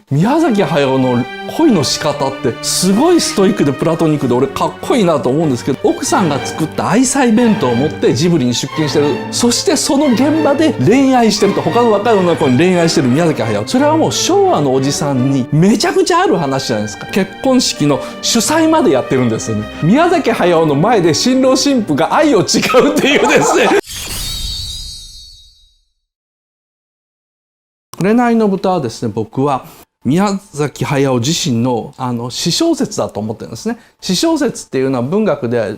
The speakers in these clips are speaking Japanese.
宮崎駿の恋の仕方ってすごいストイックでプラトニックで俺かっこいいなと思うんですけど、奥さんが作った愛妻弁当を持ってジブリに出勤してる。そしてその現場で恋愛してると、他の若い女の子に恋愛してる宮崎駿。それはもう昭和のおじさんにめちゃくちゃある話じゃないですか。結婚式の主催までやってるんですよね。宮崎駿の前で新郎新婦が愛を誓うっていうですね。紅の豚はですね、僕は宮崎駿自身の詩小説だと思ってるんですね。詩小説っていうのは文学で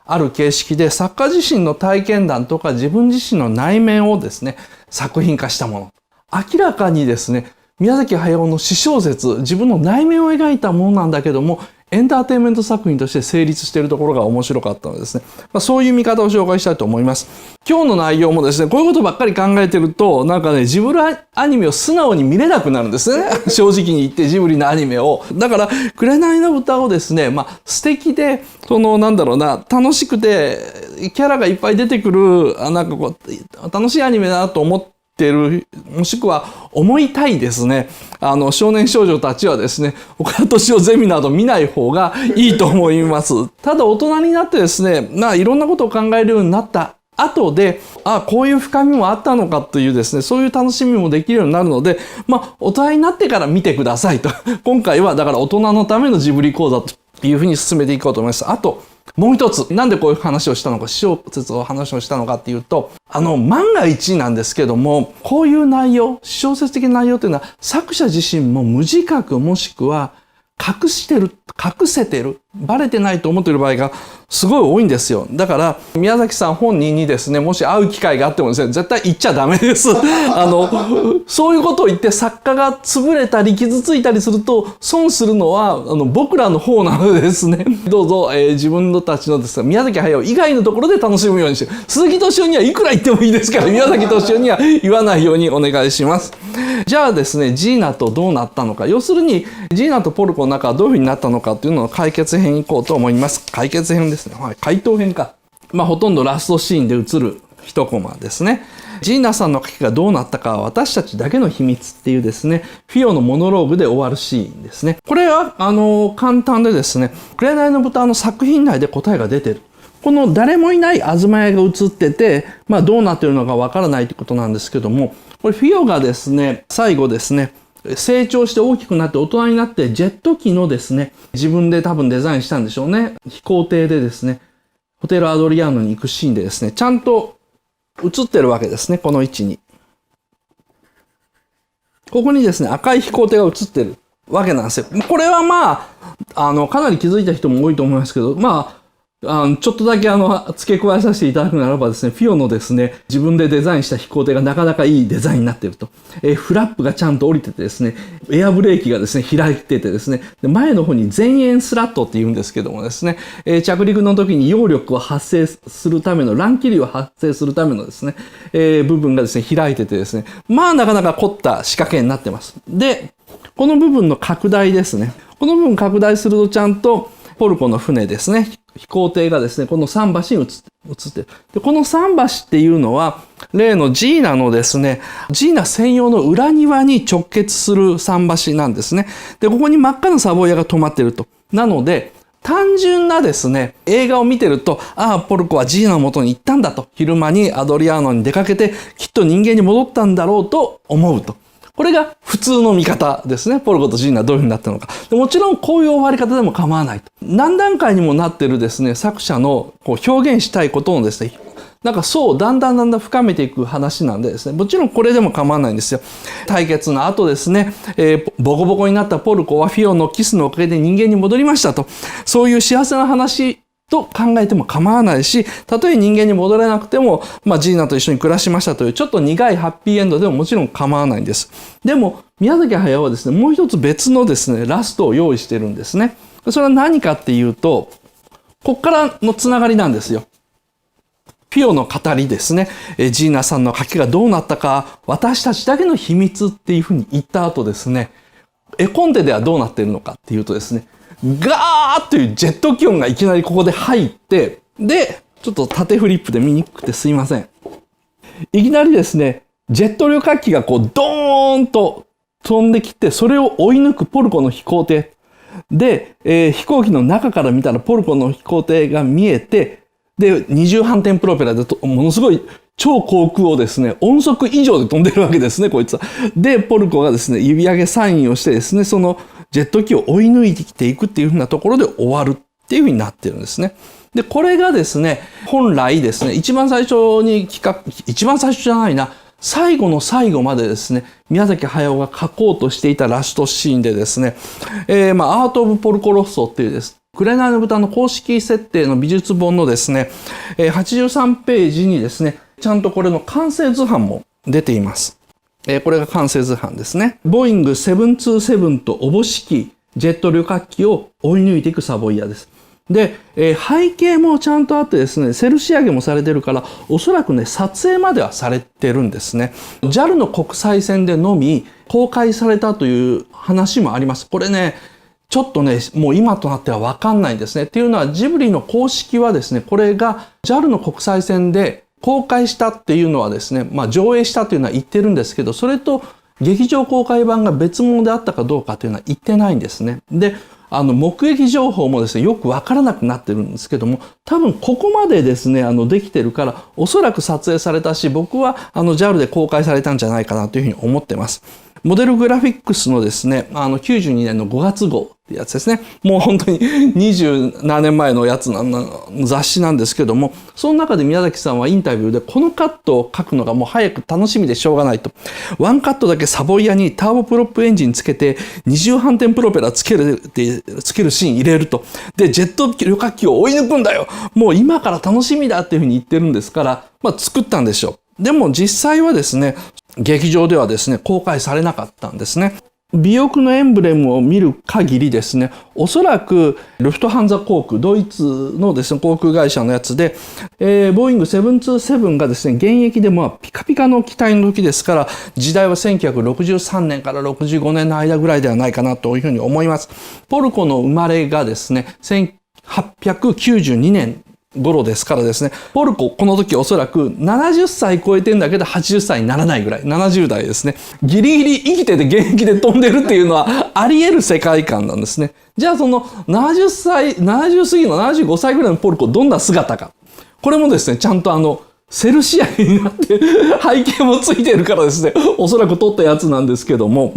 ある形式で作家自身の体験談とか自分自身の内面をですね作品化したもの。明らかにですね宮崎駿の詩小説、自分の内面を描いたものなんだけども、エンターテインメント作品として成立しているところが面白かったのでですね、そういう見方を紹介したいと思います。今日の内容もですね、こういうことばっかり考えてると、なんかね、ジブリアニメを素直に見れなくなるんですね。正直に言ってジブリのアニメを。だから、紅の豚をですね、素敵で、楽しくて、キャラがいっぱい出てくる、楽しいアニメだなと思ってる、もしくは思いたいですね。少年少女たちはですね、岡田斗司夫ゼミなど見ない方がいいと思います。ただ大人になってですね、いろんなことを考えるようになった後で、こういう深みもあったのかというですね、そういう楽しみもできるようになるので、大人になってから見てくださいと。今回はだから大人のためのジブリ講座というふうに進めていこうと思います。あと、もう一つ、なんでこういう話をしたのか、詩小説を話をしたのかっていうと、万が一なんですけども、こういう内容、詩小説的な内容というのは、作者自身も無自覚もしくは隠せてる、バレてないと思っている場合がすごい多いんですよ。だから、宮崎さん本人にですね、もし会う機会があってもですね、絶対言っちゃダメです。そういうことを言って作家が潰れたり傷ついたりすると、損するのは僕らの方なのでですね、どうぞ、自分たちのですね、宮崎駿以外のところで楽しむようにして、鈴木敏夫にはいくら言ってもいいですから、宮崎敏夫には言わないようにお願いします。じゃあですね、ジーナとどうなったのか。要するに、ジーナとポルコの仲はどういうふうになったのかというのを解決編に行こうと思います。解決編ですね。はい、回答編か。ほとんどラストシーンで映る一コマですね。ジーナさんの書きがどうなったかは私たちだけの秘密っていうですね、フィオのモノローグで終わるシーンですね。これは、簡単でですね、紅の豚の作品内で答えが出てる。この誰もいない東屋が映ってて、どうなってるのかわからないということなんですけども、これフィオがですね、最後ですね、成長して大きくなって大人になってジェット機のですね、自分で多分デザインしたんでしょうね。飛行艇でですね、ホテルアドリアーノに行くシーンでですね、ちゃんと映ってるわけですね、この位置に。ここにですね、赤い飛行艇が映ってるわけなんですよ。これはかなり気づいた人も多いと思いますけど、ちょっとだけ付け加えさせていただくならばですね、フィオのですね、自分でデザインした飛行艇がなかなかいいデザインになっていると。フラップがちゃんと降りててですね、エアブレーキがですね、開いててですね、で前の方に前縁スラットって言うんですけどもですね、着陸の時に揚力を発生するための、乱気流を発生するためのですね、部分がですね、開いててですね、なかなか凝った仕掛けになってます。で、この部分の拡大ですね。この部分拡大するとちゃんと、ポルコの船ですね。飛行艇がですね、この桟橋に映ってる。で、この桟橋っていうのは、例のジーナのですね、ジーナ専用の裏庭に直結する桟橋なんですね。で、ここに真っ赤なサボイヤが止まってると。なので、単純なですね、映画を見てると、ポルコはジーナの元に行ったんだと。昼間にアドリアーノに出かけて、きっと人間に戻ったんだろうと思うと。これが普通の見方ですね。ポルコとジーナはどういうふうになったのか。もちろんこういう終わり方でも構わないと。何段階にもなってるですね、作者の表現したいことをですね、だんだん深めていく話なんでですね、もちろんこれでも構わないんですよ。対決の後ですね、ボコボコになったポルコはフィオのキスのおかげで人間に戻りましたと。そういう幸せな話と考えても構わないし、たとえ人間に戻れなくても、ジーナと一緒に暮らしましたというちょっと苦いハッピーエンドでももちろん構わないんです。でも、宮崎駿はですね、もう一つ別のですね、ラストを用意してるんですね。それは何かっていうと、こっからのつながりなんですよ。フィオの語りですね。ジーナさんの書きがどうなったか、私たちだけの秘密っていうふうに言った後ですね、絵コンテではどうなっているのかっていうとですね、ガーッというジェット気温がいきなりここで入って、で、ちょっと縦フリップで見にくくてすいません。いきなりですね、ジェット旅客機がドーンと飛んできて、それを追い抜くポルコの飛行艇。で、飛行機の中から見たらポルコの飛行艇が見えて、で、二重反転プロペラでものすごい超航空をですね、音速以上で飛んでるわけですね、こいつは。で、ポルコがですね、指上げサインをしてですね、そのジェット機を追い抜いてきていくっていうふうなところで終わるっていうふうになってるんですね。で、これがですね、本来ですね、一番最初じゃないな、最後の最後までですね、宮崎駿が書こうとしていたラストシーンでですね、アート・オブ・ポルコ・ロッソっていうです、紅の豚の公式設定の美術本のですね、83ページにですね、ちゃんとこれの完成図版も出ています。これが完成図版ですね。ボーイング727とおぼしきジェット旅客機を追い抜いていくサボイヤです。で、背景もちゃんとあってですね、セル仕上げもされてるから、おそらくね、撮影まではされてるんですね。JAL の国際線でのみ公開されたという話もあります。これね、ちょっとね、もう今となってはわかんないんですね。っていうのは、ジブリの公式はですね、これが JAL の国際線で公開したっていうのはですね、上映したっていうのは言ってるんですけど、それと劇場公開版が別物であったかどうかというのは言ってないんですね。で、目撃情報もですね、よくわからなくなってるんですけども、多分ここまでですね、できてるから、おそらく撮影されたし、僕はJAL で公開されたんじゃないかなというふうに思ってます。モデルグラフィックスのですね、92年の5月号ってやつですね。もう本当に27年前のやつ雑誌なんですけども、その中で宮崎さんはインタビューでこのカットを書くのがもう早く楽しみでしょうがないと。ワンカットだけサボイヤにターボプロップエンジンつけて二重反転プロペラつけるシーン入れると。で、ジェット旅客機を追い抜くんだよ。もう今から楽しみだっていうふうに言ってるんですから、作ったんでしょう。でも実際はですね、劇場ではですね、公開されなかったんですね。尾翼のエンブレムを見る限りですね、おそらくルフトハンザ航空、ドイツのですね、航空会社のやつで、ボーイング727がですね、現役でピカピカの機体の時ですから、時代は1963年から65年の間ぐらいではないかなというふうに思います。ポルコの生まれがですね、1892年頃ですからですね、ポルコこの時おそらく70歳超えてんだけど80歳にならないぐらい、70代ですね。ギリギリ生きてて現役で飛んでるっていうのはあり得る世界観なんですね。じゃあその70過ぎの75歳ぐらいのポルコどんな姿か。これもですね、ちゃんとセル仕上げになって背景もついてるからですね、おそらく撮ったやつなんですけども、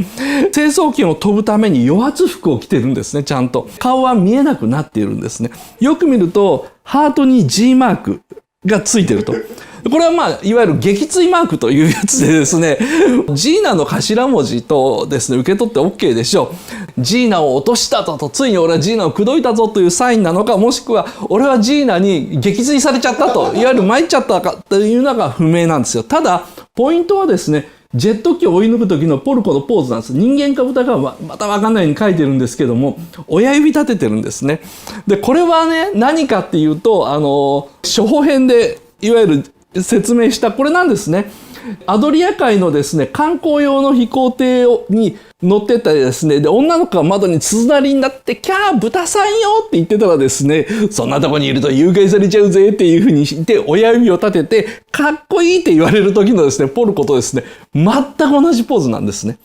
成層圏を飛ぶために余圧服を着てるんですね、ちゃんと。顔は見えなくなっているんですね。よく見ると、ハートに G マークがついてると。これはいわゆる撃墜マークというやつでですね、ジーナの頭文字とですね、受け取って OK でしょう。ジーナを落としたぞと、ついに俺はジーナを口説いたぞというサインなのか、もしくは俺はジーナに撃墜されちゃったと、いわゆる参っちゃったかというのが不明なんですよ。ただ、ポイントはですね、ジェット機を追い抜く時のポルコのポーズなんです。人間か豚かはまた分かんないように書いてるんですけども、親指立ててるんですね。で、これはね、何かっていうと、処方編でいわゆる説明したこれなんですね。アドリア海のですね、観光用の飛行艇に乗ってたりですね、で、女の子が窓に鈴なりになって、キャー豚さんよって言ってたらですね、そんなとこにいると誘拐されちゃうぜっていうふうに言って、親指を立てて、かっこいいって言われる時のですね、ポルコとですね、全く同じポーズなんですね。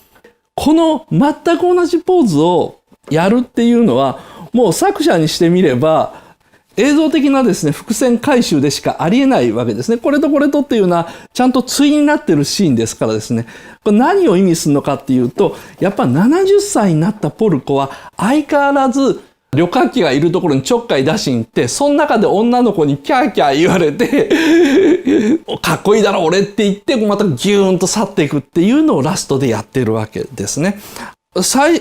この全く同じポーズをやるっていうのは、もう作者にしてみれば、映像的なですね、伏線回収でしかありえないわけですね。これとこれとっていうのは、ちゃんと対になってるシーンですからですね。これ何を意味するのかっていうと、やっぱ70歳になったポルコは相変わらず旅客機がいるところにちょっかい出しに行って、その中で女の子にキャーキャー言われて、かっこいいだろ俺って言って、またギューンと去っていくっていうのをラストでやってるわけですね。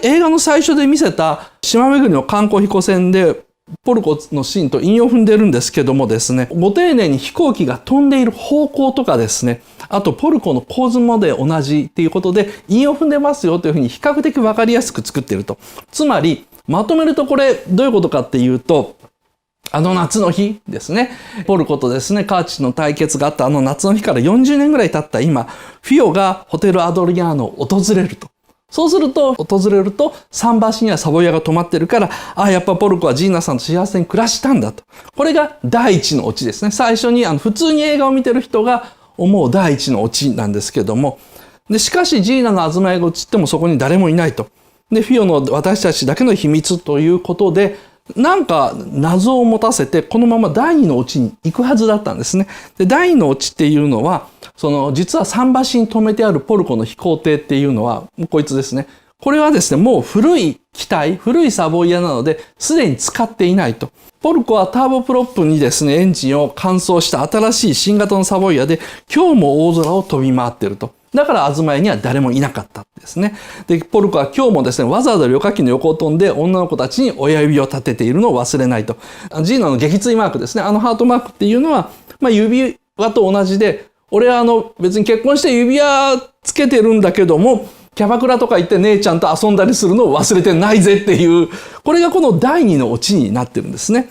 映画の最初で見せた島巡りの観光飛行船で、ポルコのシーンと韻を踏んでるんですけどもですね、ご丁寧に飛行機が飛んでいる方向とかですね、あとポルコの構図まで同じっていうことで韻を踏んでますよというふうに比較的わかりやすく作っていると。つまり、まとめるとこれどういうことかっていうと、夏の日ですね。ポルコとですね、カーチの対決があった夏の日から40年ぐらい経った今、フィオがホテルアドリアーノを訪れると。そうすると、訪れると、桟橋にはサボイヤが止まってるから、やっぱポルコはジーナさんと幸せに暮らしたんだと。これが第一のオチですね。最初に、普通に映画を見てる人が思う第一のオチなんですけども。で、しかしジーナの東屋が移ってもそこに誰もいないと。で、フィオの私たちだけの秘密ということで、なんか謎を持たせてこのまま第二のオチに行くはずだったんですね。で、第二のオチっていうのは、実は桟橋に止めてあるポルコの飛行艇っていうのは、こいつですね。これはですね、もう古い機体、古いサボイヤなので、すでに使っていないと。ポルコはターボプロップにですね、エンジンを換装した新しい新型のサボイヤで、今日も大空を飛び回っていると。だから東屋には誰もいなかったんですね。で、ポルコは今日もですね、わざわざ旅客機の横を飛んで女の子たちに親指を立てているのを忘れないと。ジーナの撃墜マークですね。ハートマークっていうのは、指輪と同じで、俺は別に結婚して指輪つけてるんだけども、キャバクラとか行って姉ちゃんと遊んだりするのを忘れてないぜっていう、これがこの第二のオチになってるんですね。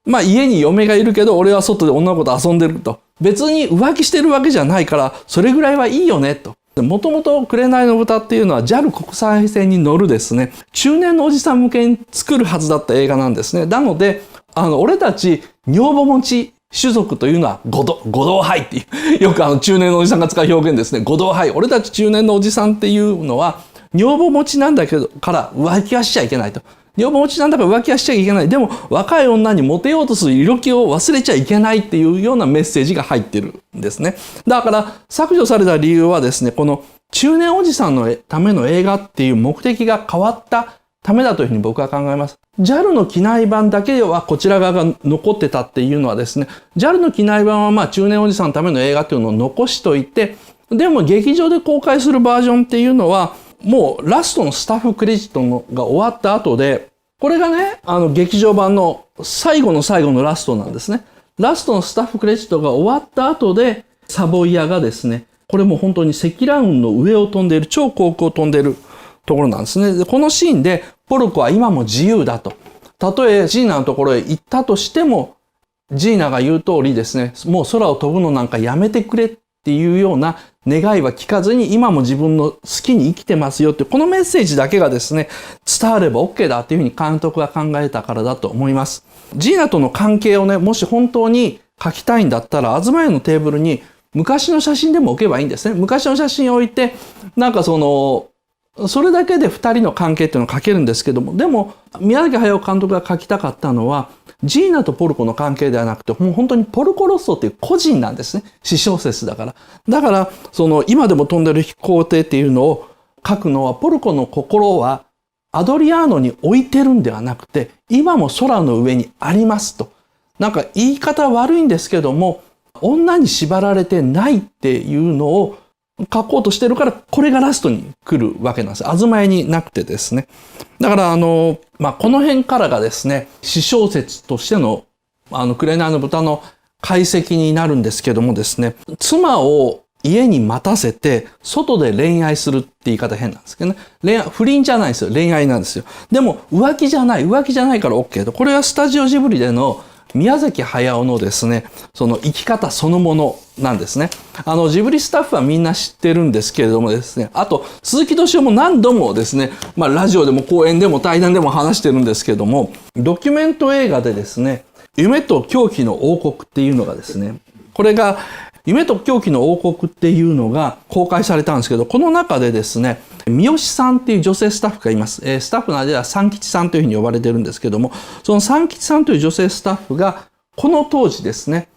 家に嫁がいるけど、俺は外で女の子と遊んでると。別に浮気してるわけじゃないから、それぐらいはいいよね、と。もともと紅の豚っていうのは JAL 国際線に乗るですね、中年のおじさん向けに作るはずだった映画なんですね。なので、俺たち女房持ち種族というのは五道杯っていう、よく中年のおじさんが使う表現ですね。五道杯。俺たち中年のおじさんっていうのは、女房持ちなんだけど、から浮気はしちゃいけないと。女房持ちなんだから浮気はしちゃいけない。でも、若い女にモテようとする色気を忘れちゃいけないっていうようなメッセージが入ってるんですね。だから、削除された理由はですね、この中年おじさんのための映画っていう目的が変わったためだというふうに僕は考えます。JAL の機内版だけはこちら側が残ってたっていうのはですね、JAL の機内版は中年おじさんのための映画っていうのを残しといて、でも劇場で公開するバージョンっていうのは、もうラストのスタッフクレジットが終わった後で、これがね、劇場版の最後の最後のラストなんですね。ラストのスタッフクレジットが終わった後で、サボイヤがですね、これも本当に積乱雲の上を飛んでいる、超高空を飛んでいるところなんですね。で、このシーンで、ポルコは今も自由だと。たとえジーナのところへ行ったとしても、ジーナが言う通りですね、もう空を飛ぶのなんかやめてくれっていうような願いは聞かずに、今も自分の好きに生きてますよって、このメッセージだけがですね、伝われば OK だっていうふうに監督が考えたからだと思います。ジーナとの関係をね、もし本当に書きたいんだったら、東屋のテーブルに昔の写真でも置けばいいんですね。昔の写真を置いて、なんかそれだけで二人の関係っていうのを書けるんですけども、でも、宮崎駿監督が書きたかったのは、ジーナとポルコの関係ではなくて、もう本当にポルコロッソっていう個人なんですね。私小説だから。だから、今でも飛んでる飛行艇っていうのを書くのは、ポルコの心はアドリアーノに置いてるんではなくて、今も空の上にありますと。なんか言い方悪いんですけども、女に縛られてないっていうのを書こうとしてるから、これがラストに来るわけなんです。東屋になくてですね。だからこの辺からがですね、私小説としての、紅の豚の解析になるんですけどもですね、妻を家に待たせて、外で恋愛するって言い方変なんですけどね。不倫じゃないですよ。恋愛なんですよ。でも、浮気じゃないから OK と。これはスタジオジブリでの宮崎駿のですね、その生き方そのものなんですね。ジブリスタッフはみんな知ってるんですけれどもですね、あと、鈴木敏夫も何度もですね、ラジオでも講演でも対談でも話してるんですけれども、ドキュメント映画でですね、夢と狂気の王国っていうのがですね、これが、夢と狂気の王国っていうのが公開されたんですけど、この中でですね、三好さんっていう女性スタッフがいます。スタッフの間では三吉さんというふうに呼ばれてるんですけども、その三吉さんという女性スタッフが、この当時ですね、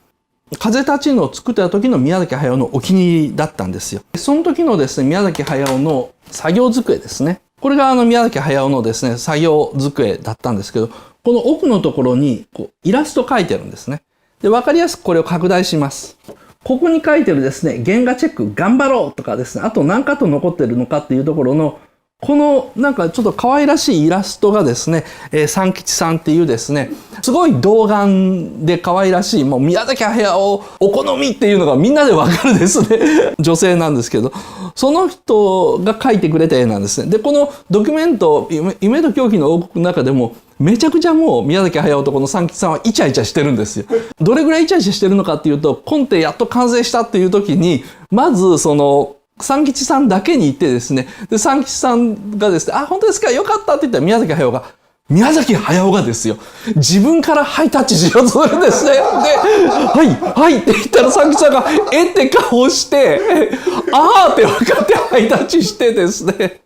風立ちぬを作ってた時の宮崎駿のお気に入りだったんですよ。その時のですね、宮崎駿の作業机ですね。これが宮崎駿のですね、作業机だったんですけど、この奥のところにイラスト描いてるんですね。で、わかりやすくこれを拡大します。ここに書いてるですね、原画チェック頑張ろうとかですね、あと何カット残ってるのかっていうところの、このなんかちょっと可愛らしいイラストがですね、三吉さんっていうですね、すごい童顔で可愛らしい、もう宮崎駿お好みっていうのがみんなでわかるですね、女性なんですけど、その人が描いてくれた絵なんですね。で、このドキュメント、夢と狂気の王国の中でも、めちゃくちゃもう宮崎駿とこの三吉さんはイチャイチャしてるんですよ。どれぐらいイチャイチャしてるのかっていうと、コンテやっと完成したっていう時に、まず三吉さんだけに行ってですね、で、三吉さんがですね、あ、本当ですかよかったって言ったら宮崎駿が、宮崎駿がですよ、自分からハイタッチしようとするんですね。で、はい、って言ったら、三吉さんが、って顔して、あーって分かってハイタッチしてですね。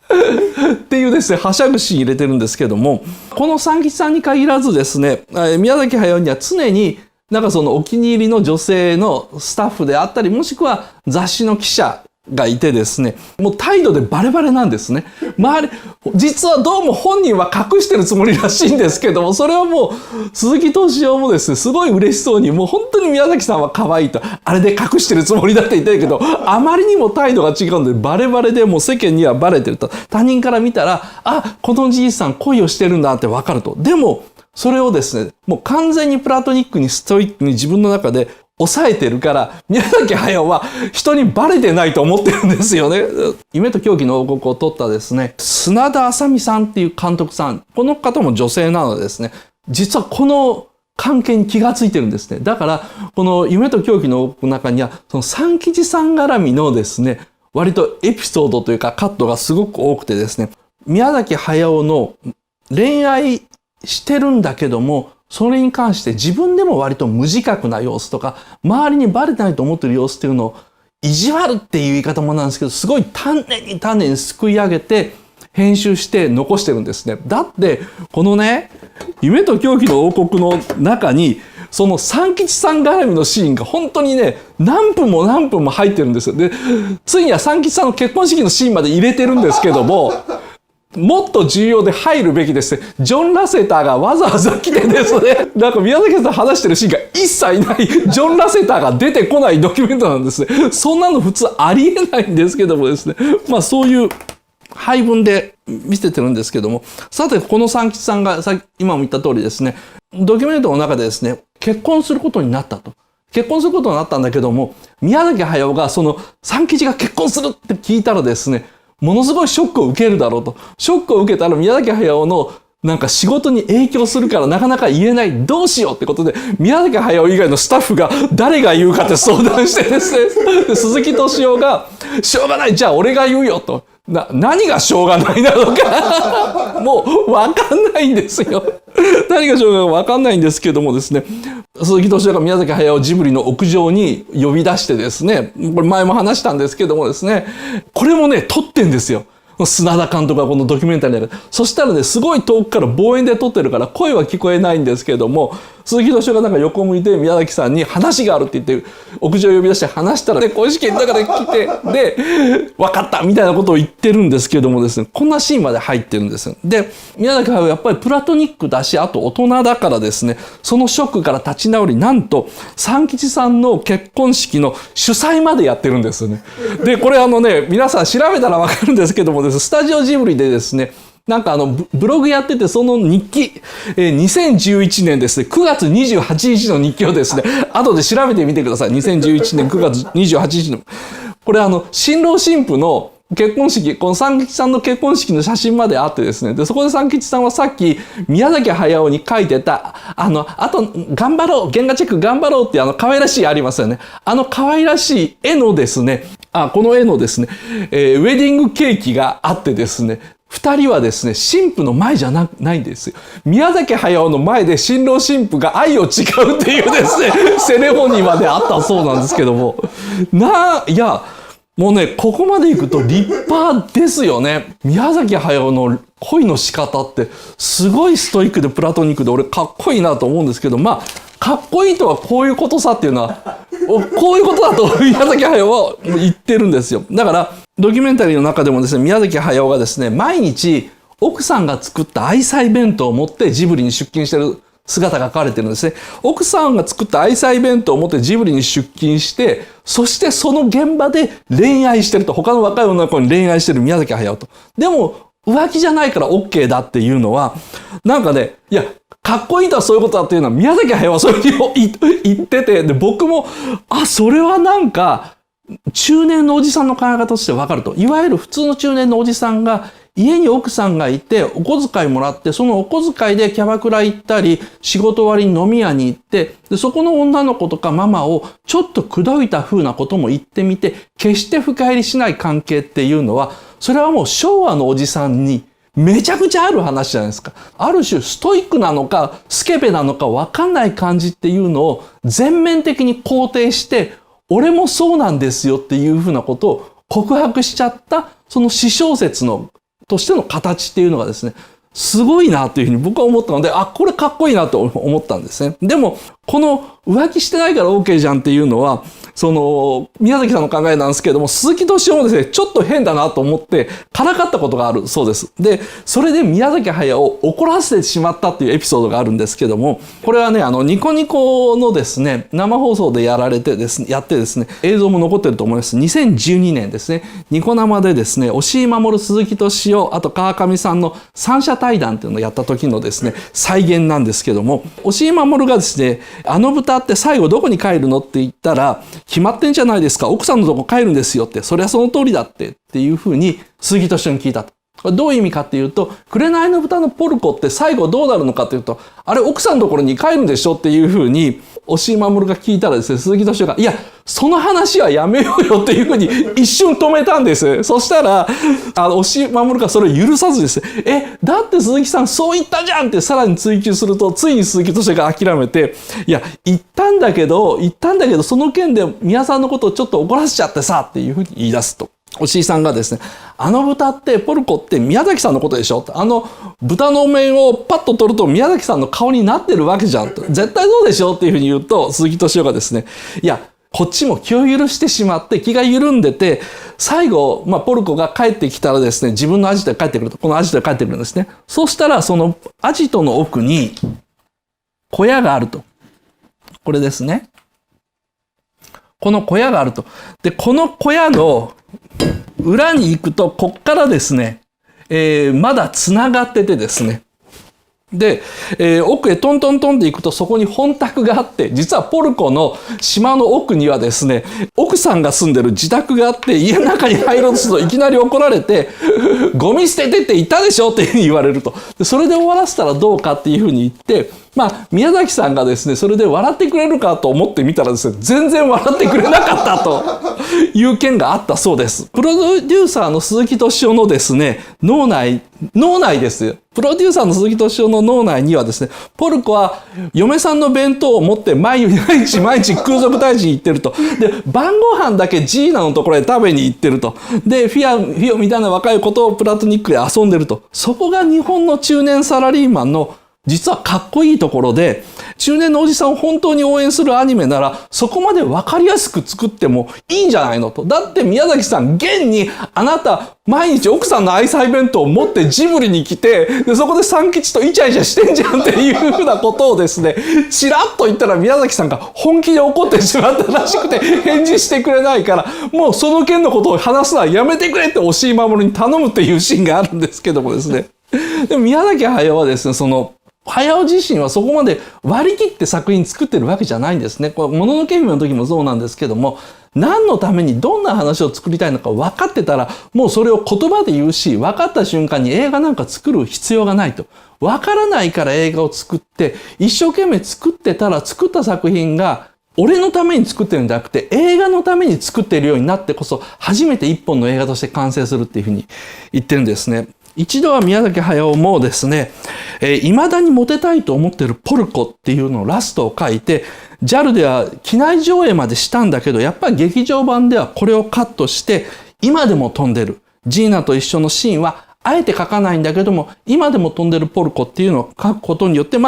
っていうですね、はしゃぐシーン入れてるんですけども、この三吉さんに限らずですね、宮崎駿には常に、なんかそのお気に入りの女性のスタッフであったり、もしくは雑誌の記者がいてですね、もう態度でバレバレなんですね。周り、実はどうも本人は隠してるつもりらしいんですけども、それはもう鈴木敏夫もですね、すごい嬉しそうに、もう本当に宮崎さんは可愛いと、あれで隠してるつもりだって言ってるけど、あまりにも態度が違うんで、バレバレでもう世間にはバレてると。他人から見たら、あ、このじいさん恋をしてるんだってわかると。でも、それをですね、もう完全にプラトニックにストイックに自分の中で抑えてるから、宮崎駿は人にバレてないと思ってるんですよね。夢と狂気の王国を撮ったですね、砂田あさみさんっていう監督さん、この方も女性なのでですね、実はこの関係に気がついてるんですね。だから、この夢と狂気の王国の中には、その三吉さん絡みのですね、割とエピソードというかカットがすごく多くてですね、宮崎駿の恋愛してるんだけども、それに関して自分でも割と無自覚な様子とか、周りにバレてないと思ってる様子っていうのを、意地悪っていう言い方もなんですけど、すごい丹念にすくい上げて、編集して残してるんですね。だって、このね、夢と狂気の王国の中に、その三吉さん絡みのシーンが本当にね、何分も入ってるんですよ。で、ついには三吉さんの結婚式のシーンまで入れてるんですけども、もっと重要で入るべきですね。ジョン・ラセターがわざわざ来てですね、なんか宮崎さん話してるシーンが一切ない、ジョン・ラセターが出てこないドキュメントなんですね。そんなの普通ありえないんですけどもですね。まあそういう配分で見せてるんですけども、さてこの三吉さんが今も言った通りですね、ドキュメントの中でですね、結婚することになったと。結婚することになったんだけども、宮崎駿がその三吉が結婚するって聞いたらですね、ものすごいショックを受けるだろうと。ショックを受けたら宮崎駿のなんか仕事に影響するからなかなか言えない。どうしようってことで、宮崎駿以外のスタッフが誰が言うかって相談してですね、で鈴木敏夫が、しょうがない、じゃあ俺が言うよと。何がしょうがないなのかもうわかんないんですよ。何がしょうがないかわかんないんですけどもですね、鈴木敏夫が宮崎駿をジブリの屋上に呼び出してですね、これ前も話したんですけどもですね、これもね、撮ってんですよ。砂田監督がこのドキュメンタリーで。そしたらね、すごい遠くから望遠で撮ってるから声は聞こえないんですけども、鈴木敏夫がなんか横向いて宮崎さんに話があるって言って、屋上呼び出して話したらね、公式の中で来て、で、分かったみたいなことを言ってるんですけどもですね、こんなシーンまで入ってるんです。で、宮崎駿はやっぱりプラトニックだし、あと大人だからですね、そのショックから立ち直り、なんと、三吉さんの結婚式の主催までやってるんですよね。で、これ皆さん調べたら分かるんですけどもですね、スタジオジブリでですね、なんかブログやってて、その日記、2011年ですね、9月28日の日記をですね、後で調べてみてください。2011年9月28日の。これ新郎新婦の結婚式、この三吉さんの結婚式の写真まであってですね、で、そこで三吉さんはさっき宮崎駿に書いてた、あと、頑張ろう、原画チェック頑張ろうって可愛らしいありますよね。可愛らしい絵のですね、この絵のですね、ウェディングケーキがあってですね、二人はですね、新婦の前じゃないんですよ。宮崎駿の前で新郎新婦が愛を誓うっていうですね、セレモニーまであったそうなんですけども。いや、もうね、ここまで行くと立派ですよね。宮崎駿の恋の仕方って、すごいストイックでプラトニックで俺かっこいいなと思うんですけど、まあ、かっこいいとはこういうことさっていうのは、こういうことだと宮崎駿は言ってるんですよ。だから、ドキュメンタリーの中でもですね、宮崎駿がですね、毎日奥さんが作った愛妻弁当を持ってジブリに出勤してる姿が書かれてるんですね。奥さんが作った愛妻弁当を持ってジブリに出勤して、そしてその現場で恋愛してると。他の若い女の子に恋愛してる宮崎駿と。でも、浮気じゃないから OK だっていうのは、なんかね、いや、かっこいいとはそういうことだっていうのは宮崎駿はそういうふうに言ってて、で、僕も、それはなんか、中年のおじさんの考え方としてわかると。いわゆる普通の中年のおじさんが、家に奥さんがいて、お小遣いもらって、そのお小遣いでキャバクラ行ったり、仕事終わりに飲み屋に行って、で、そこの女の子とかママをちょっと口説いた風なことも言ってみて、決して深入りしない関係っていうのは、それはもう昭和のおじさんにめちゃくちゃある話じゃないですか。ある種ストイックなのかスケベなのか分かんない感じっていうのを全面的に肯定して、俺もそうなんですよっていうふうなことを告白しちゃった、その私小説のとしての形っていうのがですね、すごいなというふうに僕は思ったので、これかっこいいなと思ったんですね。でも、この浮気してないから OK じゃんっていうのは、宮崎さんの考えなんですけれども、鈴木敏夫もですね、ちょっと変だなと思って、からかったことがあるそうです。で、それで宮崎駿を怒らせてしまったっていうエピソードがあるんですけども、これはね、ニコニコのですね、生放送でやってですね、映像も残ってると思います。2012年ですね、ニコ生でですね、押井守、鈴木敏夫、あと川上さんの三者対談っていうのをやった時のですね、再現なんですけども、押井守がですね、あの豚って最後どこに帰るのって言ったら、決まってんじゃないですか、奥さんのとこ帰るんですよって、そりゃその通りだっていうふうに鈴木敏夫に聞いたと。これどういう意味かっていうと、紅の豚のポルコって最後どうなるのかっていうと、あれ奥さんのところに帰るんでしょっていうふうに押井守が聞いたらですね、鈴木敏夫が、いや、その話はやめようよっていうふうに一瞬止めたんです。そしたら、押井守がそれを許さずですね、だって鈴木さんそう言ったじゃんってさらに追求すると、ついに鈴木敏夫が諦めて、いや、言ったんだけど、その件で宮さんのことをちょっと怒らせちゃってさっていうふうに言い出すと。押井さんがですね、あの豚ってポルコって宮崎さんのことでしょ、あの豚の面をパッと取ると宮崎さんの顔になってるわけじゃんと、絶対そうでしょっていうふうに言うと、鈴木敏夫がですね、いやこっちも気を許してしまって気が緩んでて、最後、ポルコが帰ってきたらですね、自分のアジトで帰ってくると、このアジトで帰ってくるんですね。そうしたらそのアジトの奥に小屋があると。これですね。この小屋があると。で、この小屋の裏に行くと、こっからですね、まだ繋がっててですね。で、奥へトントントンって行くと、そこに本宅があって、実はポルコの島の奥にはですね、奥さんが住んでる自宅があって、家の中に入ろうとするといきなり怒られて、ゴミ捨ててって言ったでしょっていうふうに言われると。で、それで終わらせたらどうかっていうふうに言って、宮崎さんがですね、それで笑ってくれるかと思ってみたらですね、全然笑ってくれなかったという件があったそうです。プロデューサーの鈴木敏夫のですね、脳内ですよ。プロデューサーの鈴木敏夫の脳内にはですね、ポルコは嫁さんの弁当を持って毎日空賊退治に行ってると。で、晩ご飯だけジーナのところへ食べに行ってると。で、フィオみたいな若い子とプラトニックで遊んでると。そこが日本の中年サラリーマンの実はかっこいいところで、中年のおじさんを本当に応援するアニメなら、そこまで分かりやすく作ってもいいんじゃないのと。だって宮崎さん、現にあなた、毎日奥さんの愛妻弁当を持ってジブリに来て、でそこで三吉とイチャイチャしてんじゃんっていうふうなことをですね、チラッと言ったら宮崎さんが本気で怒ってしまったらしくて、返事してくれないから、もうその件のことを話すのはやめてくれって押井守に頼むっていうシーンがあるんですけどもですね。でも宮崎駿はですね、駿自身はそこまで割り切って作品作ってるわけじゃないんですね。これ、もののけ姫の時もそうなんですけども、何のためにどんな話を作りたいのか分かってたら、もうそれを言葉で言うし、分かった瞬間に映画なんか作る必要がないと。分からないから映画を作って、一生懸命作ってたら作った作品が、俺のために作ってるんじゃなくて、映画のために作っているようになってこそ、初めて一本の映画として完成するっていうふうに言ってるんですね。一度は宮崎駿もですね、未だにモテたいと思っているポルコっていうのをラストを書いて、JAL では機内上映までしたんだけど、やっぱり劇場版ではこれをカットして、今でも飛んでる。ジーナと一緒のシーンは、あえて書かないんだけども、今でも飛んでるポルコっていうのを書くことによって、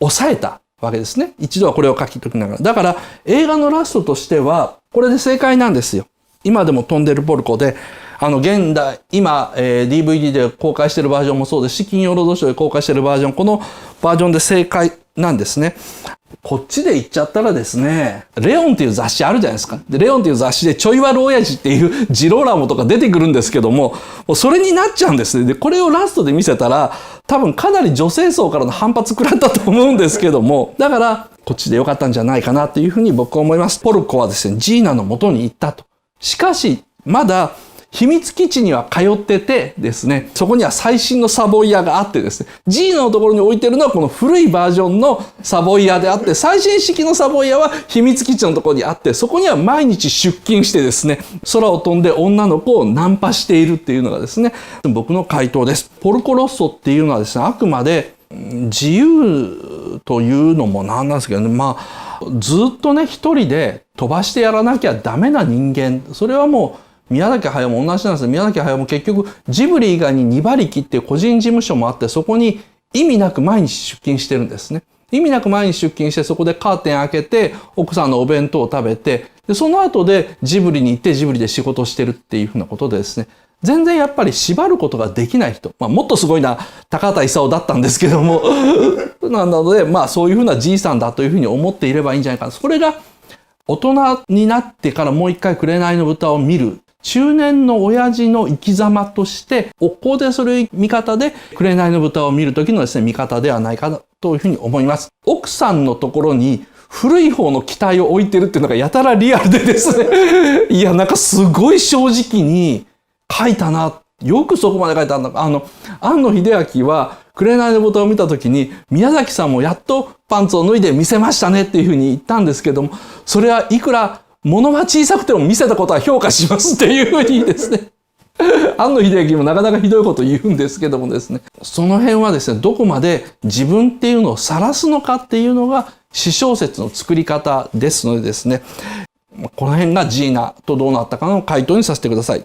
抑えたわけですね。一度はこれを書きときながら。だから、映画のラストとしては、これで正解なんですよ。今でも飛んでるポルコで、現代、今、DVD で公開しているバージョンもそうですし、金曜ロードショーで公開しているバージョン、このバージョンで正解なんですね。こっちで言っちゃったらですね、レオンっていう雑誌あるじゃないですか。で、レオンっていう雑誌でちょい悪親父っていうジローラモとか出てくるんですけども、それになっちゃうんですね。で、これをラストで見せたら、多分かなり女性層からの反発食らったと思うんですけども、だから、こっちでよかったんじゃないかなというふうに僕は思います。ポルコはですね、ジーナの元に行ったと。しかし、まだ、秘密基地には通っててですね、そこには最新のサボイヤがあってですね、G のところに置いてるのはこの古いバージョンのサボイヤであって、最新式のサボイヤは秘密基地のところにあって、そこには毎日出勤してですね、空を飛んで女の子をナンパしているっていうのがですね、僕の回答です。ポルコロッソっていうのはですね、あくまで自由というのもなんなんですけどね、ずっとね、一人で飛ばしてやらなきゃダメな人間。それはもう、宮崎駿も同じなんですよ。宮崎駿も結局、ジブリ以外に2馬力っていう個人事務所もあって、そこに意味なく毎日出勤してるんですね。意味なく毎日出勤して、そこでカーテン開けて、奥さんのお弁当を食べて、でその後でジブリに行ってジブリで仕事をしてるっていうふうなことでですね、全然やっぱり縛ることができない人。もっとすごいな、高畑勲だったんですけども。なので、そういうふうなじいさんだというふうに思っていればいいんじゃないかな。それが、大人になってからもう一回紅の豚を見る。中年の親父の生き様として、おっこうでする見方で、紅の豚を見る時のですね、見方ではないかなというふうに思います。奥さんのところに、古い方の機体を置いてるっていうのがやたらリアルでですね。いや、なんかすごい正直に、書いたな。よくそこまで書いたんだ。庵野秀明は、紅の豚を見たときに、宮崎さんもやっとパンツを脱いで見せましたねっていうふうに言ったんですけども、それはいくら物は小さくても見せたことは評価しますっていうふうにですね。庵野秀明もなかなかひどいこと言うんですけどもですね。その辺はですね、どこまで自分っていうのを晒すのかっていうのが、私小説の作り方ですのでですね、この辺がジーナとどうなったかの回答にさせてください。